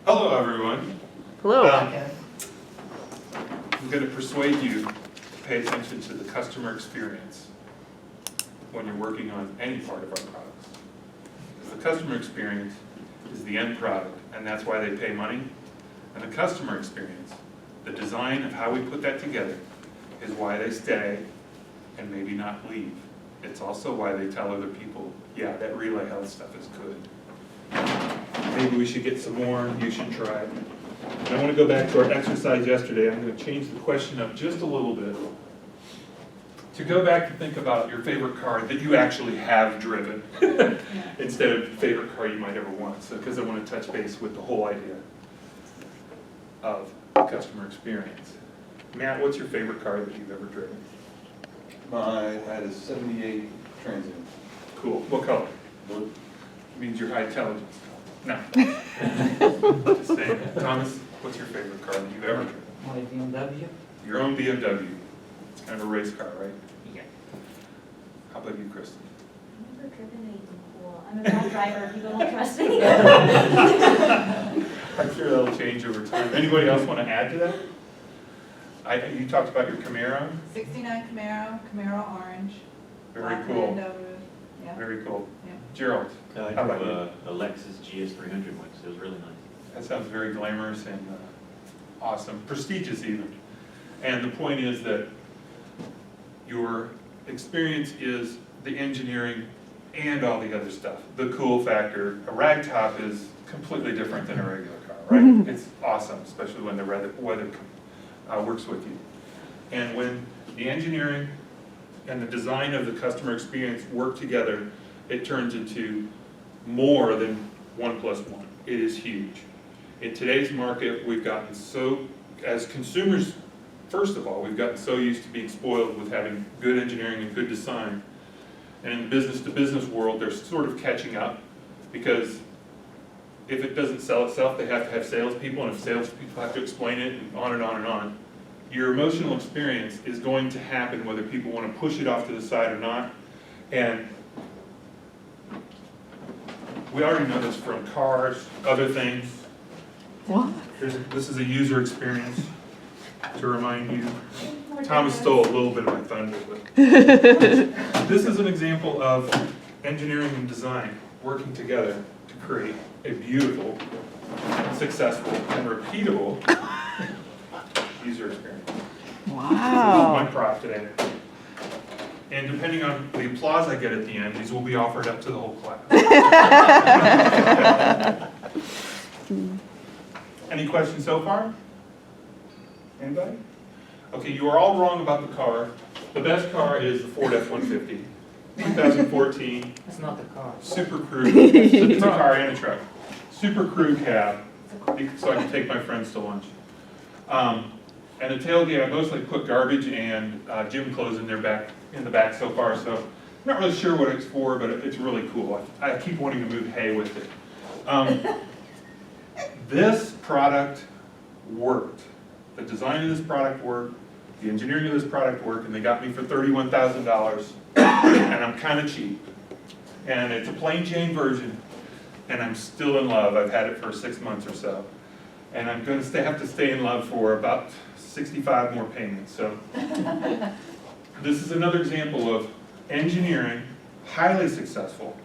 Hello, everyone. Hello. I'm going to persuade you to pay attention to the customer experience when you're working on any part of our products. Because the customer experience is the end product, and that's why they pay money. And the customer experience, the design of how we put that together, is why they stay and maybe not leave. It's also why they tell other people, yeah, that Relay Health stuff is good. Maybe we should get some more, you should try it. And I want to go back to our exercise yesterday. I'm going to change the question up just a little bit. To go back to think about your favorite car that you actually have driven, instead of favorite car you might ever want. So, because I want to touch base with the whole idea of customer experience. Matt, what's your favorite car that you've ever driven? I had a 78 Transient. Cool. What color? Blue. Means you're high intelligence. No. Just saying. Thomas, what's your favorite car that you've ever driven? My BMW? Your own BMW. It's kind of a race car, right? Yeah. How about you, Kristen? I've never driven anything cool. I'm a bad driver, people don't trust me. I'm sure that'll change over time. Anybody else want to add to that? You talked about your Camaro. 69 Camaro orange. Very black cool. Land Rover, yeah. Very cool. Yeah. Gerald, I how about drove a Lexus GS300 once. It was really nice. that sounds very glamorous and awesome, prestigious even. And the point is that your experience is the engineering and all the other stuff. The cool factor, a ragtop is completely different than a regular car, right? It's awesome, especially when the weather works with you. And when the engineering and the design of the customer experience work together, it turns into more than 1 + 1. It is huge. In today's market, we've gotten so, as consumers, first of all, we've gotten so used to being spoiled with having good engineering and good design. And in the business-to-business world, they're sort of catching up, because if it doesn't sell itself, they have to have salespeople, and if salespeople have to explain it, and on and on and on. Your emotional experience is going to happen whether people want to push it off to the side or not. And we already know this from cars, other things. What? This is a user experience, to remind you. Thomas stole a little bit of my thunder, but this is an example of engineering and design working together to create a beautiful, successful, and repeatable user experience. This is my Wow. prop today. And depending on the applause I get at the end, these will be offered up to the whole class. Any questions so far? Anybody? Okay, you are all wrong about the car. The best car is the Ford F-150, 2014 That's not the car. Super Crew. It's a car and a truck. Super Crew cab, so I can take my friends to lunch. And the tailgate, I mostly put garbage and gym clothes in the back so far, so I'm not really sure what it's for, but it's really cool. I keep wanting to move hay with it. This product worked. The design of this product worked, the engineering of this product worked, and they got me for $31,000, and I'm kind of cheap. And it's a plain Jane version, and I'm still in love. I've had it for 6 months or so. And I'm going to have to stay in love for about 65 more payments. So this is another example of engineering, highly successful.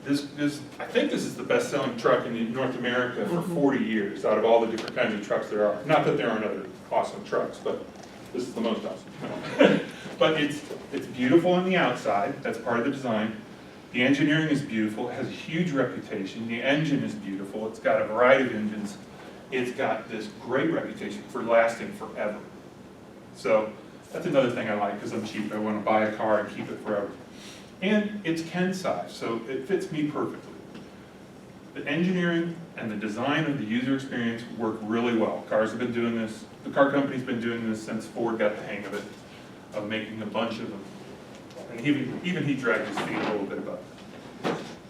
I think this is the best-selling truck in North America for 40 years, out of all the different kinds of trucks there are. Not that there aren't other awesome trucks, but this is the most awesome. But it's beautiful on the outside. That's part of the design. The engineering is beautiful. It has a huge reputation. The engine is beautiful. It's got a variety of engines. It's got this great reputation for lasting forever. So that's another thing I like, because I'm cheap. I want to buy a car and keep it forever. And it's Ken size, so it fits me perfectly. The engineering and the design of the user experience work really well. Cars have been doing this. The car company's been doing this since Ford got the hang of it, of making a bunch of them. And even he dragged his feet a little bit about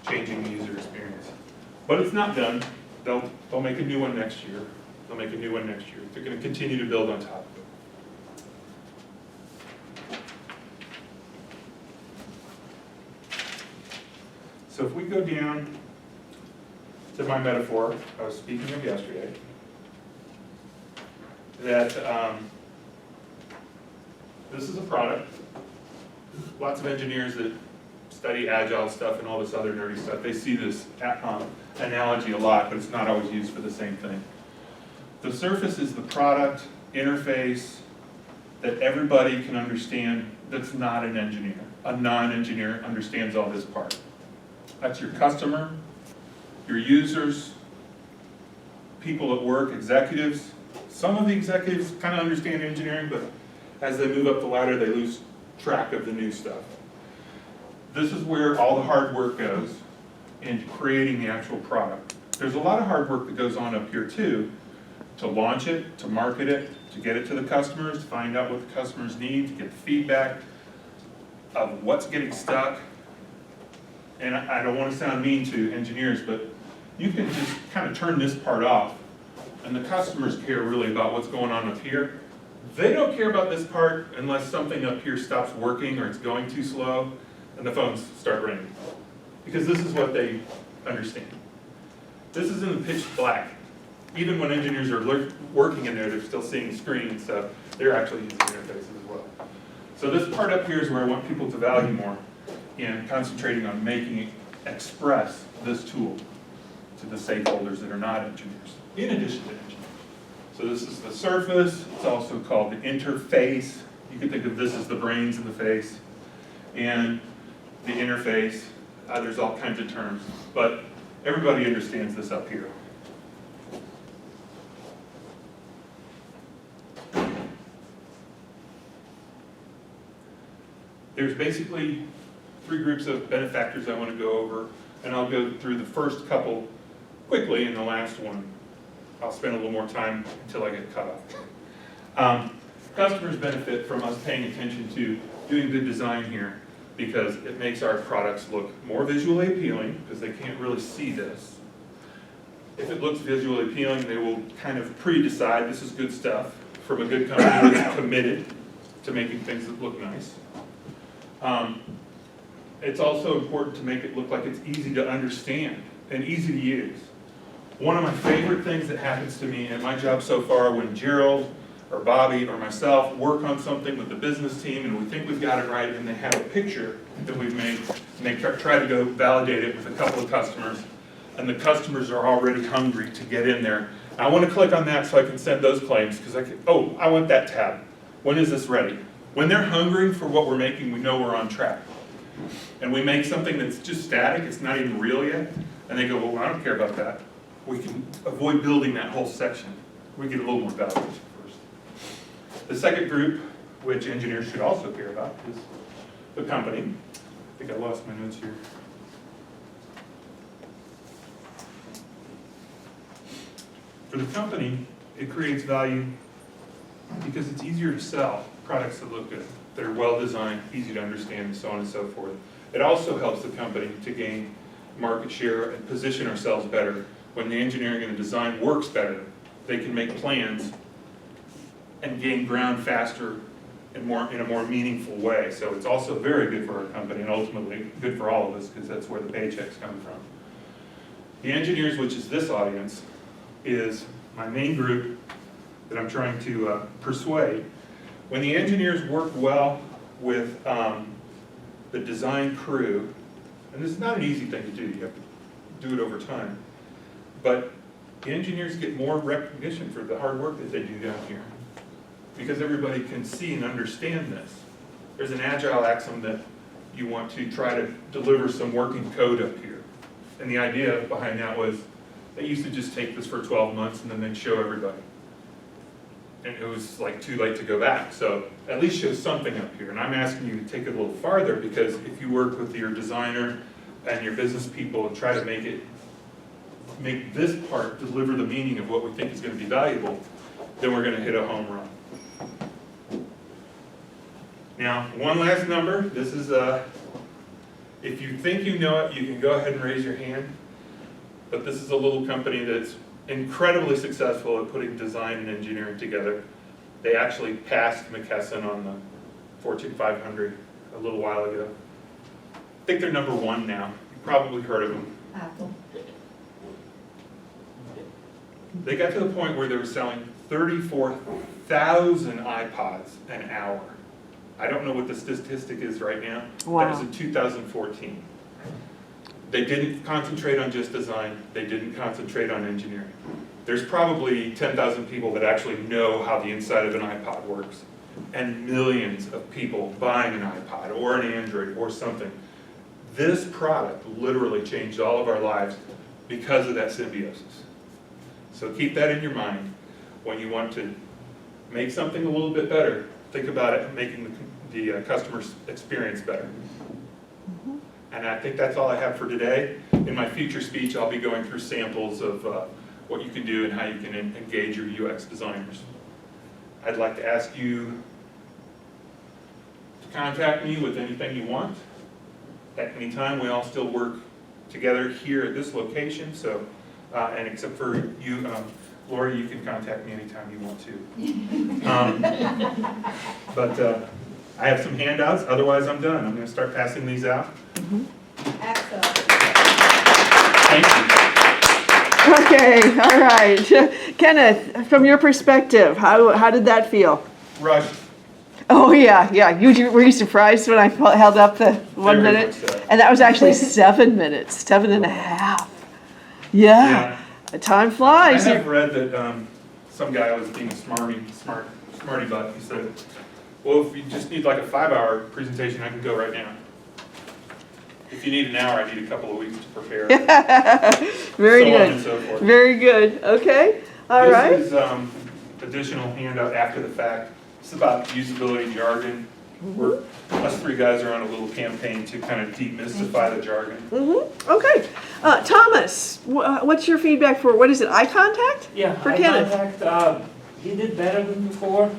changing the user experience. But it's not done. They'll make a new one next year. They'll make a new one next year. They're going to continue to build on top of it. So if we go down to my metaphor I was speaking of yesterday, that this is a product. Lots of engineers that study agile stuff and all this other nerdy stuff, they see this analogy a lot, but it's not always used for the same thing. The surface is the product interface that everybody can understand that's not an engineer. A non-engineer understands all this part. That's your customer, your users, people at work, executives. Some of the executives kind of understand engineering, but as they move up the ladder, they lose track of the new stuff. This is where all the hard work goes in creating the actual product. There's a lot of hard work that goes on up here too, to launch it, to market it, to get it to the customers, to find out what the customers need, to get the feedback of what's getting stuck. And I don't want to sound mean to engineers, but you can just kind of turn this part off, and the customers care really about what's going on up here. They don't care about this part unless something up here stops working or it's going too slow and the phones start ringing. Because this is what they understand. This is in the pitch black. Even when engineers are working in there, they're still seeing the screen and stuff. They're actually using interfaces as well. So this part up here is where I want people to value more in concentrating on making it express this tool to the stakeholders that are not engineers, in addition to engineers. So this is the surface. It's also called the interface. You can think of this as the brains in the face. And the interface, there's all kinds of terms, but everybody understands this up here. There's basically 3 groups of benefactors I want to go over, and I'll go through the first couple quickly, and the last one I'll spend a little more time until I get cut off. Customers benefit from us paying attention to doing good design here because it makes our products look more visually appealing because they can't really see this. If it looks visually appealing, they will kind of pre-decide this is good stuff from a good company that's committed to making things that look nice. It's also important to make it look like it's easy to understand and easy to use. One of my favorite things that happens to me in my job so far when Gerald or Bobby or myself work on something with the business team and we think we've got it right and they have a picture that we've made and they try to go validate it with a couple of customers and the customers are already hungry to get in there. I want to click on that so I can send those claims because I want that tab. When is this ready? When they're hungry for what we're making, we know we're on track. And we make something that's just static, it's not even real yet, and they go, well, I don't care about that. We can avoid building that whole section. We get a little more validation first. The second group, which engineers should also care about, is the company. I think I lost my notes here. For the company, it creates value because it's easier to sell products that look good, that are well designed, easy to understand, and so on and so forth. It also helps the company to gain market share and position ourselves better. When the engineering and the design works better, they can make plans and gain ground faster and in a more meaningful way. So it's also very good for our company and ultimately good for all of us because that's where the paychecks come from. The engineers, which is this audience, is my main group that I'm trying to persuade. When the engineers work well with the design crew, and this is not an easy thing to do, you have to do it over time, but the engineers get more recognition for the hard work that they do down here because everybody can see and understand this. There's an agile axiom that you want to try to deliver some working code up here. And the idea behind that was they used to just take this for 12 months and then they'd show everybody. And it was like too late to go back. So at least show something up here. And I'm asking you to take it a little farther because if you work with your designer and your business people and try to make this part deliver the meaning of what we think is going to be valuable, then we're going to hit a home run. Now, one last number. This is, if you think you know it, you can go ahead and raise your hand. But this is a little company that's incredibly successful at putting design and engineering together. They actually passed McKesson on the Fortune 500 a little while ago. I think they're number 1 now. You've probably heard of them. Apple. They got to the point where they were selling 34,000 iPods an hour. I don't know what the statistic is right now. That was Wow. in 2014. They didn't concentrate on just design. They didn't concentrate on engineering. There's probably 10,000 people that actually know how the inside of an iPod works, and millions of people buying an iPod or an Android or something. This product literally changed all of our lives because of that symbiosis. So keep that in your mind when you want to make something a little bit better. Think about it making the customer's experience better. And I think that's all I have for today. In my future speech, I'll be going through samples of what you can do and how you can engage your UX designers. I'd like to ask you to contact me with anything you want. At any time, we all still work together here at this location, so, and except for you, Lori, you can contact me anytime you want to. But I have some handouts, otherwise I'm done. I'm going to start passing these out. Excellent. Thank you. Okay, all right. Kenneth, from your perspective, how did that feel? Rushed. Oh, yeah. Were you surprised when I held up the 1 Very minute? much so. And that was actually 7 minutes, 7.5. Yeah, time I flies. have read that some guy was being smarty butt. He said, well, if you just need like a 5-hour presentation, I can go right now. If you need an hour, I need a couple of weeks to prepare. Very So on good. and so forth. Very good. Okay, all right. This is additional handout after the fact. It's about usability jargon. Us three guys are on a little campaign to kind of demystify the jargon. Okay. Thomas, what's your feedback for, what is it, eye contact? Yeah, For eye Kenneth. contact, he did better than before,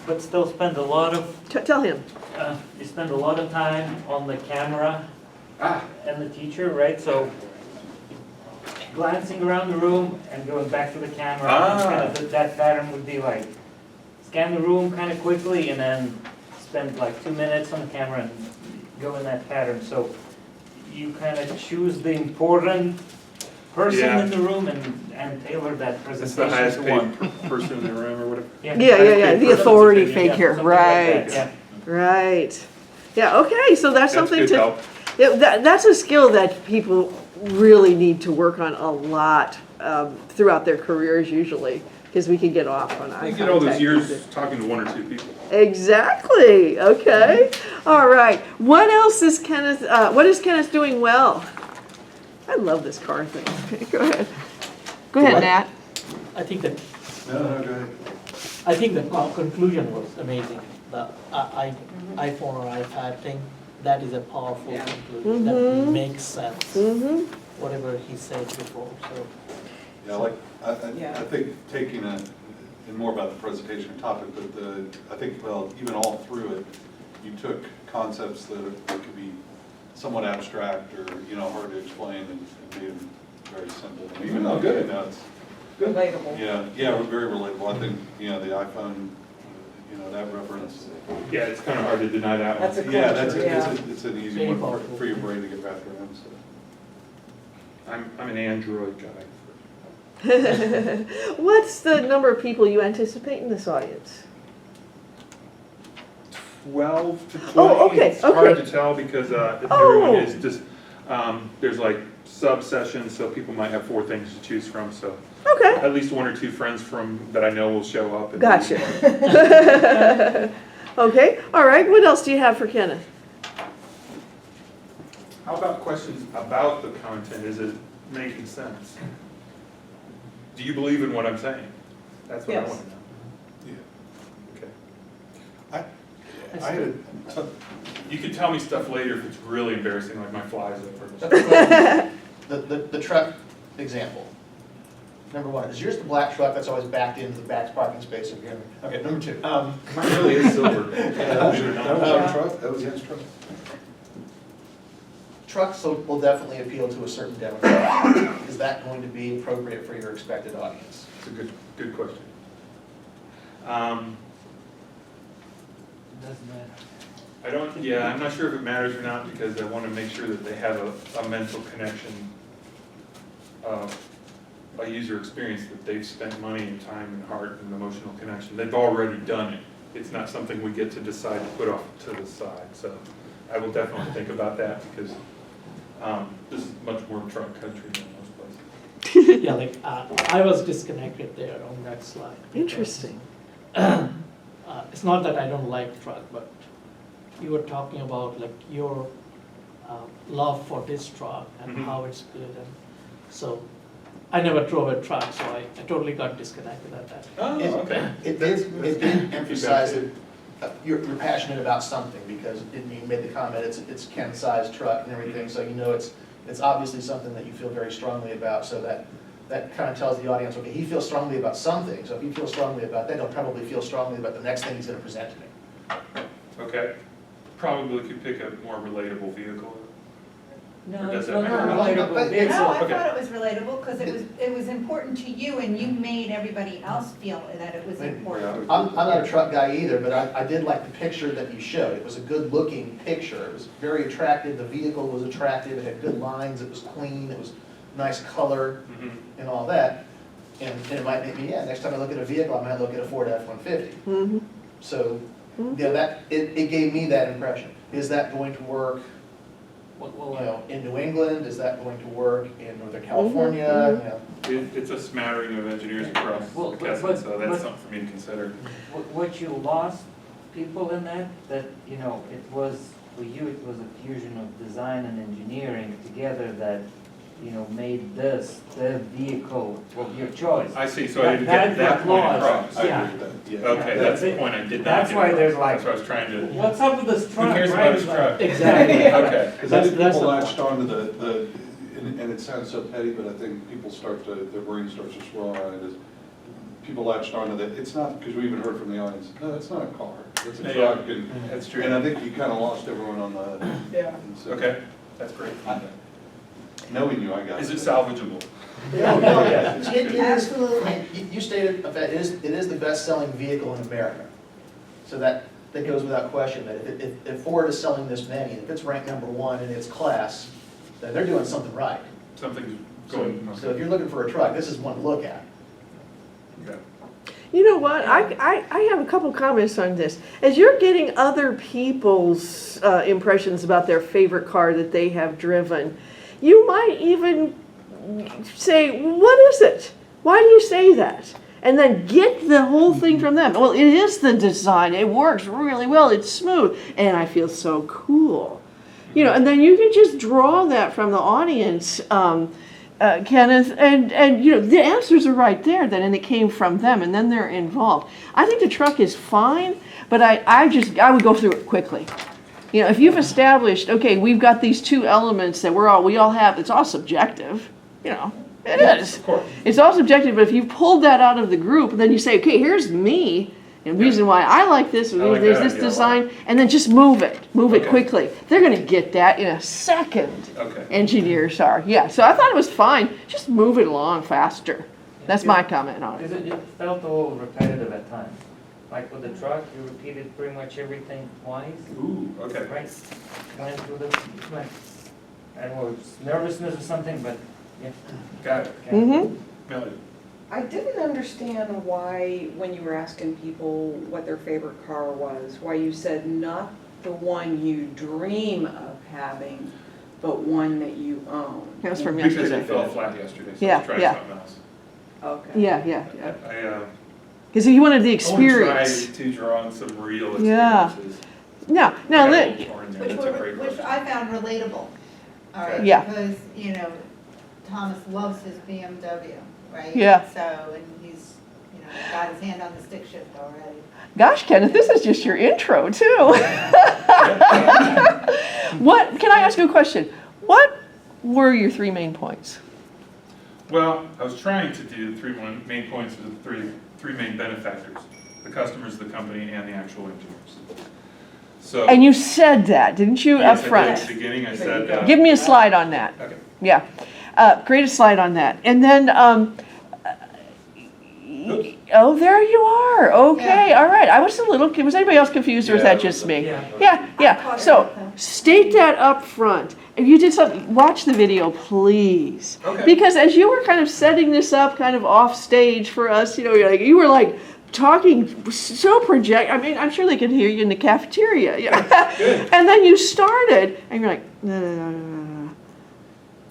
but still spent a lot of, Tell him. he spent a lot of time on the camera Ah, and the teacher, right? So glancing around the room and going back to the camera, kind of that pattern would be like, scan the room kind of quickly and then spend like 2 minutes on the camera and go in that pattern. So you kind of choose the important person Yeah. in the room and tailor that it's the presentation highest to paid one. person in the room or whatever. Yeah, paid the person's authority opinion, Yeah, figure, something like that, right, yeah. right. Yeah, okay, so that's That's something good to, help. yeah, that's a skill that people really need to work on a lot throughout their careers usually, because we can get off on eye You contact. get all those years talking to one or two people. Exactly, okay, all right. What else is Kenneth, what is Kenneth doing well? I love this car thing. Go ahead. Go ahead, What? Nat. I think that, No, go ahead. I think the conclusion was amazing. The iPhone or iPad thing, that is a powerful conclusion. Mhm. That makes sense, Mm-hmm. whatever he said before, so. Yeah, Yeah. I think taking and more about the presentation topic, but I think, well, even all through it, you took concepts that could be somewhat abstract or, hard to explain and made them very simple. And even though, Good. it's, Relatable. yeah, very relatable. I think, the iPhone, that reference. Yeah, it's kind of hard to deny that one. That's a Yeah, culture, yeah. it's an easy Very one powerful. for your brain to get wrapped around, so. I'm an Android guy. What's the number of people you anticipate in this audience? 12 to 20. Oh, okay, It's hard okay. to tell because Oh. everyone is just, there's like sub-sessions, so people might have 4 things to choose from, so Okay, at least 1 or 2 friends that I know will show up. And gotcha. Okay, all right, what else do you have for Kenneth? How about questions about the content? Is it making sense? Do you believe in what I'm saying? That's what I Yes. want to know. Yeah. Okay. I had You can tell me stuff later if it's really embarrassing, like my flies over. The truck example. Number one, is yours the black truck that's always backed into the back parking space of your, okay, number two. Mine really is silver. That was our truck, that was his truck. Trucks will definitely appeal to a certain demographic. Is that going to be appropriate for your expected audience? It's a good question. Doesn't matter. I'm not sure if it matters or not because I want to make sure that they have a mental connection by user experience that they've spent money and time and heart and emotional connection. They've already done it. It's not something we get to decide to put off to the side. So I will definitely think about that because this is much more truck country than most places. Yeah, like, I was disconnected there on that slide. because, Interesting. It's not that I don't like truck, but you were talking about like your love for this truck and Mhm. how it's good, and so I never drove a truck, so I totally got disconnected at that. Oh, It- okay. It did emphasize that you're passionate about something, because you made the comment, it's Ken's size truck and everything, so you know it's obviously something that you feel very strongly about, so that kind of tells the audience, okay, he feels strongly about something, so if he feels strongly about that, he'll probably feel strongly about the next thing he's gonna present to me. Okay. Probably could pick a more relatable vehicle. No, Or does it's that not matter? relatable. But- It's- No, I Okay. thought it was relatable because it was important to you and you made everybody else feel that it was important. I'm not a truck guy either, but I did like the picture that you showed. It was a good-looking picture. It was very attractive. The vehicle was attractive. It had good lines. It was clean. It was nice color Mhm. and all that. And it might make me, yeah, next time I look at a vehicle, I might look at a Ford F-150. Mhm. So, you know, it gave me that impression. Is that going to work, Well, you know, in New England? Is that going to work in Northern California? You know, It's a smattering of engineers across Well, McKesson, but- so that's but- something for me to consider. What you lost people in that, you know, it was, for you, it was a fusion of design and engineering together that, you know, made this the vehicle of your choice. I see, so I didn't get That that got point lost. across. I Yeah. agree with that, yeah. Okay, that's the point I did not That's get why across. there's like- That's what I was trying to, What's up with this truck, who cares right? about his truck? Exactly. Okay. Because I think That's people the latched onto and it sounds so petty, but I think people their brain starts to swirl around it as, people latched onto that, it's not, because we even heard from the audience, no, it's not a car, it's a Yeah. truck, and That's true. I think you kind of lost everyone on the. Yeah. and so- Okay, that's great. Knowing you, I got it. Is it salvageable? It is, Absolutely. you stated, in fact, it is the best-selling vehicle in America. So that goes without question, that if Ford is selling this many, if it's ranked number one in its class, then they're doing something right. Something's So going, so if you're looking for a truck, this is one to look at. okay. You know what, I have a couple comments on this. As you're getting other people's impressions about their favorite car that they have driven, you might even say, what is it? Why do you say that? And then get the whole thing from them. Well, it is the design, it works really well, it's smooth, and I feel so cool. You know, and then you can just draw that from the audience, Kenneth, and you know, the answers are right there then, and it came from them, and then they're involved. I think the truck is fine, but I would go through it quickly. You know, if you've established, okay, we've got these two elements that we all have, it's all subjective, you know, it is. Of course. It's all subjective, but if you pulled that out of the group, then you say, okay, here's me, and the reason why I like this, I like there's that this idea a lot. design, and then just move it Okay. quickly. They're gonna get that in a second. Okay. Engineers are, yeah, so I thought it was fine, just move it along faster. That's my comment on it. Because it felt a little repetitive at times. Like with the truck, you repeated pretty much everything twice, Ooh, okay. right? Went through the, like, I don't know, it's nervousness or something, but, yeah. Got it. Okay. Mm-hmm, Melody. I didn't understand why, when you were asking people what their favorite car was, why you said not the one you dream of having, but one that you own. that was from Because yesterday. it fell flat yesterday, so Yeah, let's try yeah. something else. Okay. Yeah, I because he wanted the I want to try experience. to draw on some real Yeah. experiences. No, I no, got a let, little torn there. Which That's a great which question. I found relatable, all right? Yeah. Because, you know, Thomas loves his BMW, right? Yeah. So, and he's, you know, got his hand on the stick shift already. gosh, Kenneth, this is just your intro too. What, can I ask you a question? What were your three main points? Well, I was trying to do main points of the three main benefactors: the customers, the company, and the actual engineers. So. And you said that, didn't you, up Yes, I did front? at the beginning, I said. Give me a slide on that. Okay. Yeah, create a slide on that. And then Oh, there you are. Okay, Yeah. all right. I was a little, was anybody else confused or was Yeah, that just me? Yeah. Yeah. So state that up front. If you did something, watch the video, please. Okay. Because as you were kind of setting this up kind of off stage for us, you were like talking so project. I mean, I'm sure they could hear you in the cafeteria. Good. And then you started and you're like, no.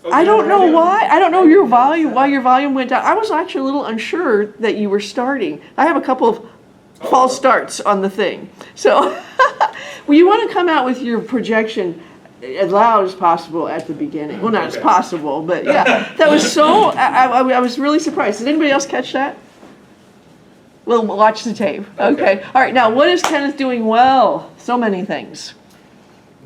Oh, I don't know yeah. why. I don't know your volume, why your volume went down. I was actually a little unsure that you were starting. I have a couple of false starts on the thing. So, well, you want to come out with your projection as loud as possible at the beginning. Well, not as Okay. possible, but yeah. That was so, I was really surprised. Did anybody else catch that? We'll watch the tape. Okay. All right, now what is Kenneth doing well? So many things.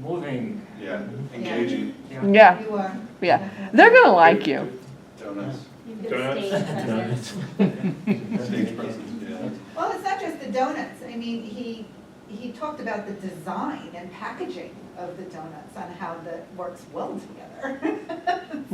Moving. Yeah, engaging, Yeah, You are. yeah. They're going to like you. donuts, You've Donuts? been stage stage presence, yeah. Well, it's not just the donuts. I mean, he talked about the design and packaging of the donuts on how that works well together.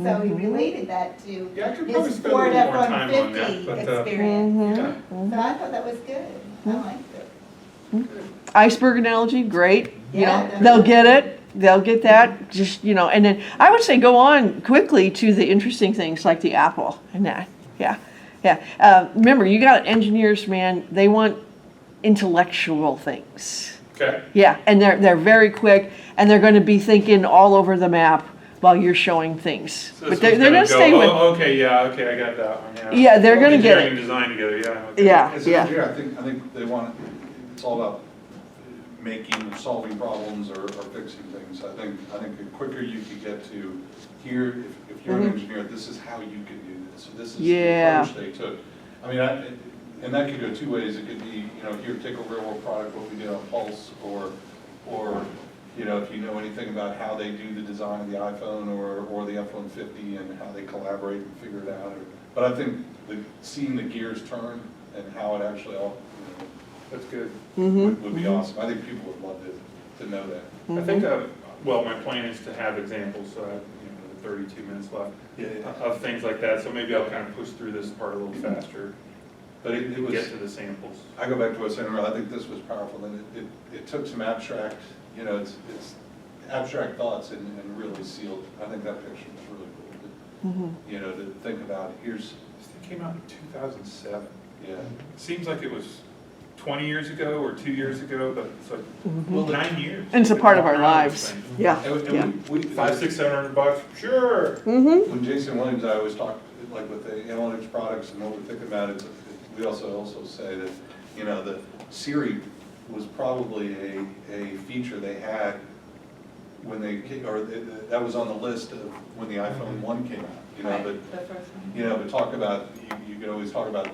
So he related that to Yeah, I could probably his spend a Ford little more time on that, F-150 but, experience. yeah. So I thought that was good. I liked it. Iceberg analogy, great. You Yeah, know, definitely. they'll get it. They'll get that. Just, and then I would say go on quickly to the interesting things like the Apple and that. Yeah. Remember, you got engineers, man. They want intellectual things. Okay. Yeah, and they're very quick, and they're going to be thinking all over the map while you're showing things. So But this they're one's going to go, stay with. oh, okay, I got that one, yeah. Yeah, they're going to get Engineering it. and design together, yeah. Okay. Yeah, As an yeah. engineer, I think they want, it's all about making, solving problems or fixing things. I think the quicker you can get to here, if you're an engineer, this is how you can do this. This is the Yeah. approach they took. I mean, and that could go two ways. It could be, here, take a real world product, what we did on Pulse, or if you know anything about how they do the design of the iPhone or the F-150 and how they collaborate and figure it out. But I think seeing the gears turn and how it actually all, That's good. would be awesome. I think people would love to know that. I think, well, my plan is to have examples, so I have, 32 minutes left of things like that, so maybe I'll kind of push through this part a little faster. But it was, Get to the samples. I go back to what I was saying earlier, I think this was powerful, and it took some abstract, it's abstract thoughts and really sealed. I think that picture was really cool. To think about, This thing came out in 2007. yeah. Seems like it was 20 years ago or 2 years ago, but it's like 9 years. And it's a part of our lives. Yeah, And yeah. we, $500-600 $700, sure. when Jason Williams, I always talk, like with the analytics products and what we're thinking about, we also say that, the Siri was probably a feature they had when that was on the list of when the iPhone 1 came out, but, The first one. but talk about, you could always talk about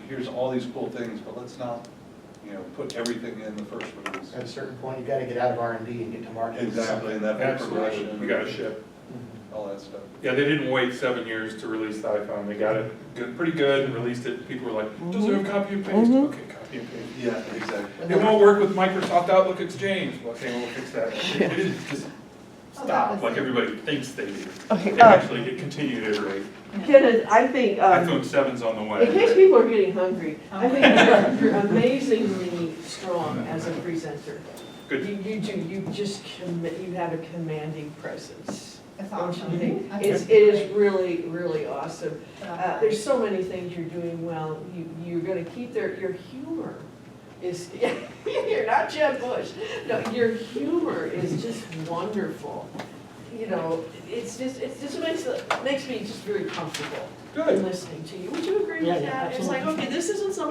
here's all these cool things, but let's not, put everything in the first release. At a certain point, you've got to get out of R&D and get to market. Exactly, and that Absolutely. progression. You gotta ship. All that stuff. Yeah, they didn't wait 7 years to release the iPhone. They got it pretty good and released it. People were like, does it have copy and paste? Okay, copy and paste. Yeah, exactly. It won't work with Microsoft Outlook Exchange. Well, okay, we'll fix that. They didn't just stop like everybody thinks they do. Okay, They actually continue to iterate. Kenneth, I think, iPhone 7's on the way. in case people are getting hungry, I think you're amazingly strong as a presenter. Good. You have a commanding presence. That's Don't awesome. you think? Okay. It is really, really awesome. Okay. There's so many things you're doing well. You're gonna keep your humor is, you're not Jeb Bush. No, your humor is just wonderful. It makes me just very comfortable in Good. listening to you. Would you agree Yeah, with yeah, that? It's like, absolutely. okay, this isn't somebody